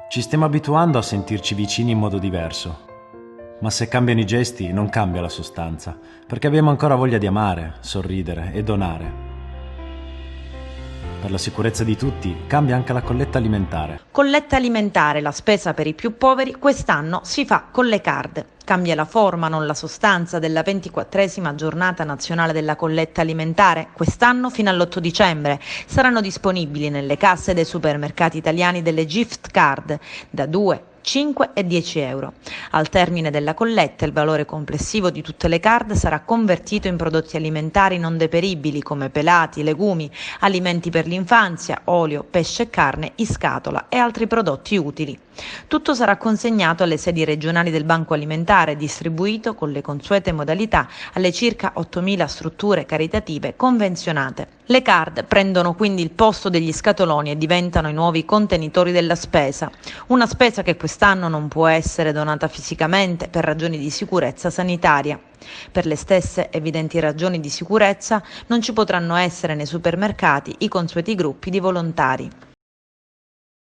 Ci stiamo abituando a sentirci vicini in modo diverso, ma se cambiano i gesti non cambia la sostanza, perché abbiamo ancora voglia di amare, sorridere e donare. Per la sicurezza di tutti cambia anche la colletta alimentare. Colletta alimentare, la spesa per i più poveri, quest'anno si fa con le card. Cambia la forma, non la sostanza, della 24esima giornata nazionale della colletta alimentare. Quest'anno fino all'8 dicembre saranno disponibili nelle casse dei supermercati italiani delle gift card da 2, 5 e 10 euro. Al termine della colletta il valore complessivo di tutte le card sarà convertito in prodotti alimentari non deperibili come pelati, legumi, alimenti per l'infanzia, olio, pesce e carne in scatola e altri prodotti utili. Tutto sarà consegnato alle sedi regionali del Banco Alimentare e distribuito con le consuete modalità alle circa 8.000 strutture caritative convenzionate. Le card prendono quindi il posto degli scatoloni e diventano i nuovi contenitori della spesa, una spesa che quest'anno non può essere donata fisicamente per ragioni di sicurezza sanitaria. Per le stesse evidenti ragioni di sicurezza non ci potranno essere nei supermercati i consueti gruppi di volontari.